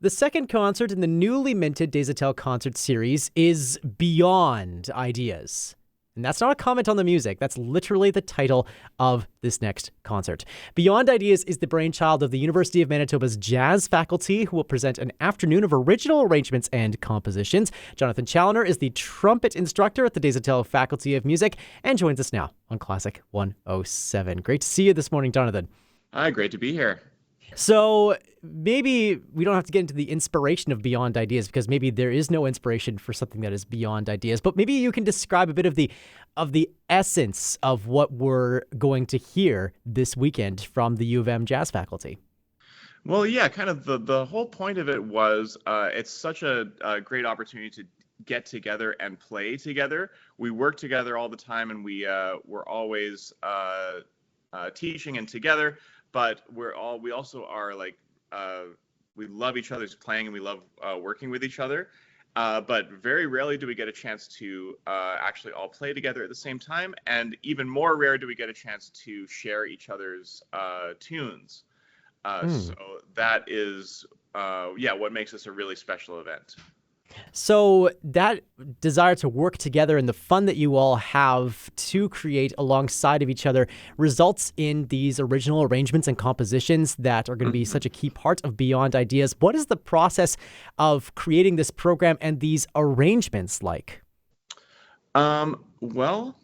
The second concert in the newly minted Desautels Concert Series is Beyond Ideas. And that's not a comment on the music. That's literally the title of this next concert. Beyond Ideas is the brainchild of the University of Manitoba's jazz faculty, who will present an afternoon of original arrangements and compositions. Jonathan Challoner is the trumpet instructor at the Desautels Faculty of Music and joins us now on Classic 107. Great to see you this morning, Jonathan. Hi, great to be here. So maybe we don't have to get into the inspiration of Beyond Ideas, because maybe there is no inspiration for something that is beyond ideas, but maybe you can describe a bit of the essence of what we're going to hear this weekend from the U of M jazz faculty. Well, yeah, kind of the whole point of it was it's such a great opportunity to get together and play together. We work together all the time, and we're always teaching and together. But we also are like, we love each other's playing, and we love working with each other. But very rarely do we get a chance to actually all play together at the same time. And even more rare do we get a chance to share each other's tunes. So that is, what makes this a really special event. So that desire to work together and the fun that you all have to create alongside of each other results in these original arrangements and compositions that are going to be such a key part of Beyond Ideas. What is the process of creating this program and these arrangements like? Well,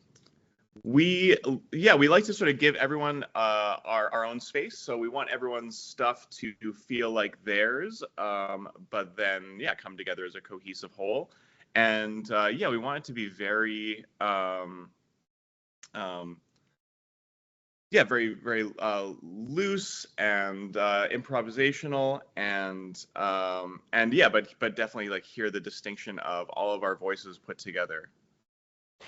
we like to sort of give everyone our own space. So we want everyone's stuff to feel like theirs, but then come together as a cohesive whole. And we want it to be very very, very loose and improvisational, but definitely like hear the distinction of all of our voices put together.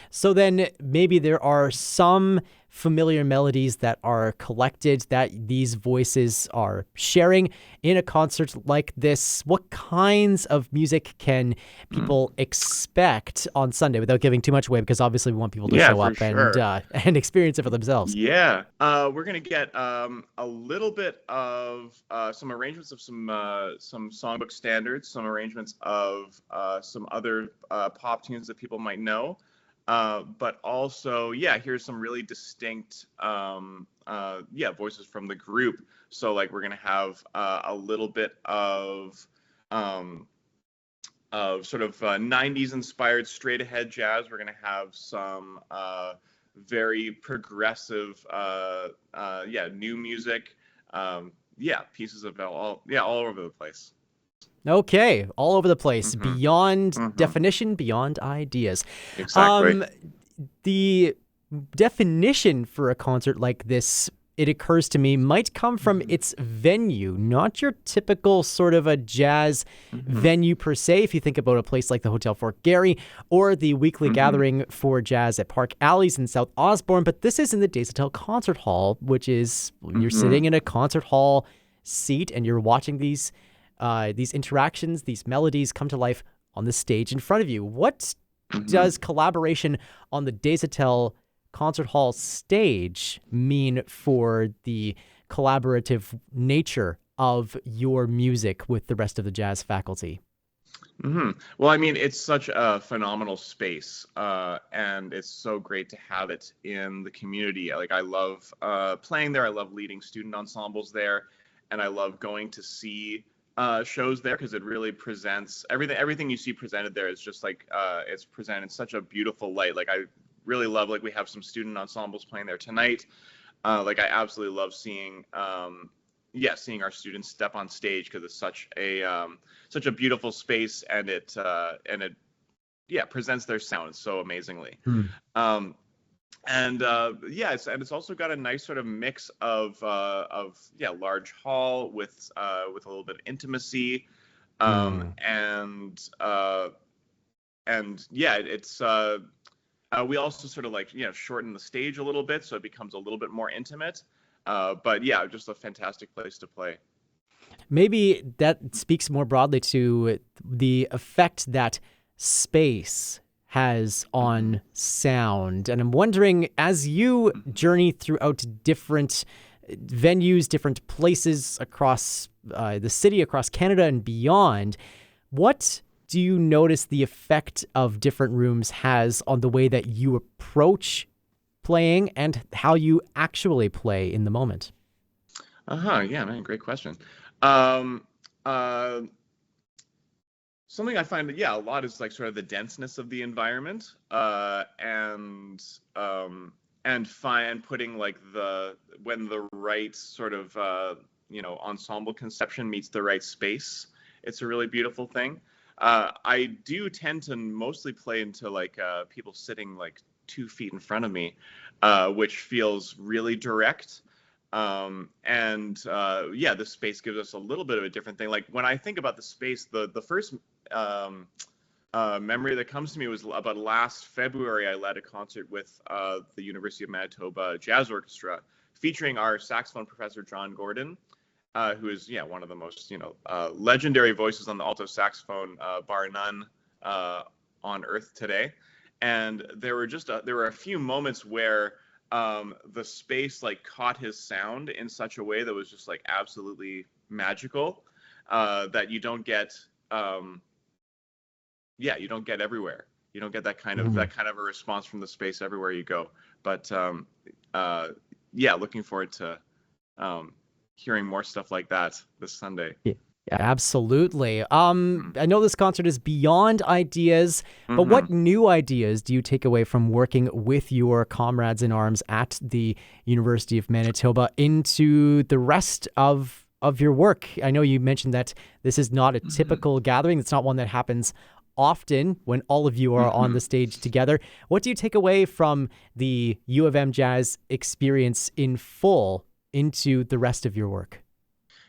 So then maybe there are some familiar melodies that are collected that these voices are sharing in a concert like this. What kinds of music can people expect on Sunday without giving too much away? Because obviously we want people to show up and experience it for themselves. Yeah, we're going to get a little bit of some arrangements of some songbook standards, some arrangements of some other pop tunes that people might know. But also, here's some really distinct, voices from the group. So, like, we're gonna have a little bit of sort of 90s inspired straight ahead jazz. We're gonna have some very progressive, new music. Pieces of all over the place. Okay, all over the place. Beyond definition, beyond ideas. Exactly. The definition for a concert like this, it occurs to me, might come from its venue, not your typical sort of a jazz venue per se. If you think about a place like the Hotel Fort Garry or the weekly gathering for jazz at Park Alleys in South Osborne, but this is in the Desautels Concert Hall, which is you're sitting in a concert hall seat and you're watching these interactions, these melodies come to life on the stage in front of you. What does collaboration on the Desautels Concert Hall stage mean for the collaborative nature of your music with the rest of the jazz faculty? Well, I mean, it's such a phenomenal space, and it's so great to have it in the community. Like, I love playing there. I love leading student ensembles there, and I love going to see shows there because it really presents everything you see presented there is just like it's presented in such a beautiful light. Like, I really love, like, we have some student ensembles playing there tonight. Like, I absolutely love seeing our students step on stage because it's such a beautiful space, and it presents their sound so amazingly. It's also got a nice sort of mix of large hall with a little bit of intimacy, we also sort of shorten the stage a little bit so it becomes a little bit more intimate. Just a fantastic place to play. Maybe that speaks more broadly to the effect that space has on sound. And I'm wondering, as you journey throughout different venues, different places across the city, across Canada and beyond. What do you notice the effect of different rooms has on the way that you approach playing and how you actually play in the moment? Yeah, man, great question. Um, uh, Something I find that, yeah, a lot is like sort of the denseness of the environment, and putting like when the right sort of ensemble conception meets the right space. It's a really beautiful thing. I do tend to mostly play into like people sitting like 2 feet in front of me, which feels really direct. Yeah, the space gives us a little bit of a different thing. Like when I think about the space, the first memory that comes to me was about last February. I led a concert with the University of Manitoba Jazz Orchestra, featuring our saxophone professor John Gordon, who is one of the most legendary voices on the alto saxophone, bar none, on earth today. And there were a few moments where the space like caught his sound in such a way that was just like absolutely magical, that you don't get everywhere. You don't get that kind of a response from the space everywhere you go. But looking forward to hearing more stuff like that this Sunday. Yeah, absolutely. I know this concert is beyond ideas, but what new ideas do you take away from working with your comrades in arms at the University of Manitoba into the rest of your work? I know you mentioned that this is not a typical gathering. It's not one that happens often when all of you are on the stage together. What do you take away from the U of M Jazz experience in full into the rest of your work?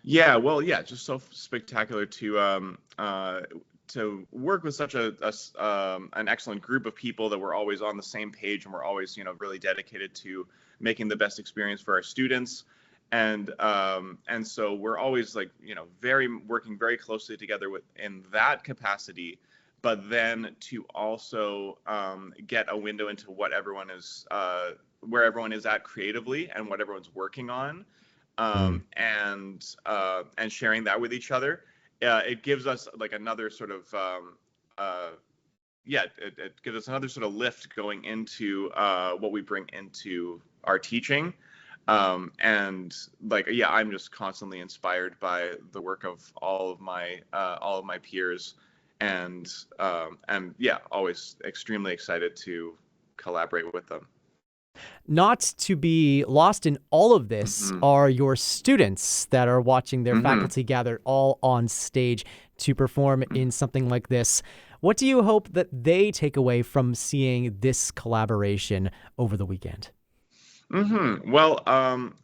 Yeah, well, yeah, just so spectacular to work with such an excellent group of people that we're always on the same page, and we're always really dedicated to making the best experience for our students. And so we're always like working very closely together in that capacity, but then to also get a window into what everyone is where everyone is at creatively and what everyone's working on, and sharing that with each other. It gives us like another sort of it gives us another sort of lift going into what we bring into our teaching. I'm just constantly inspired by the work of all of my peers, and always extremely excited to collaborate with them. Not to be lost in all of this are your students that are watching their faculty gathered all on stage to perform in something like this. What do you hope that they take away from seeing this collaboration over the weekend? Well,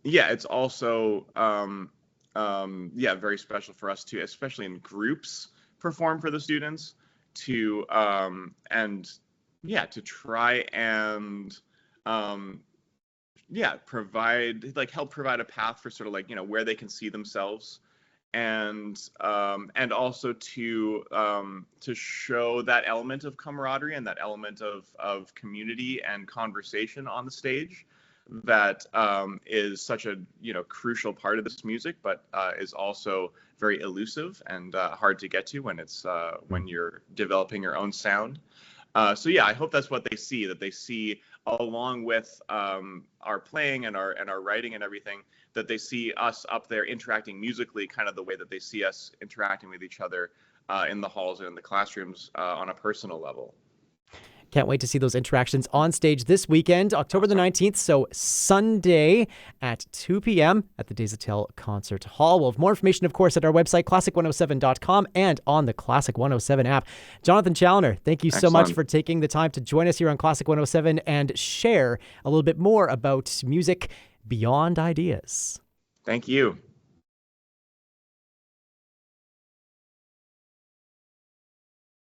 it's also very special for us to, especially in groups, perform for the students to try and help provide a path for sort of like where they can see themselves, and also to show that element of camaraderie and that element of community and conversation on the stage that is such a crucial part of this music, but is also very elusive and hard to get to when you're developing your own sound. I hope that's what they see, that they see along with our playing and our writing and everything, that they see us up there interacting musically kind of the way that they see us interacting with each other in the halls and in the classrooms on a personal level. Can't wait to see those interactions on stage this weekend, October the 19th, so Sunday at 2 p.m. at the Desautels Concert Hall. We'll have more information, of course, at our website, classic107.com, and on the Classic 107 app. Jonathan Challoner, thank you so much for taking the time to join us here on Classic 107 and share a little bit more about music beyond ideas. Thank you.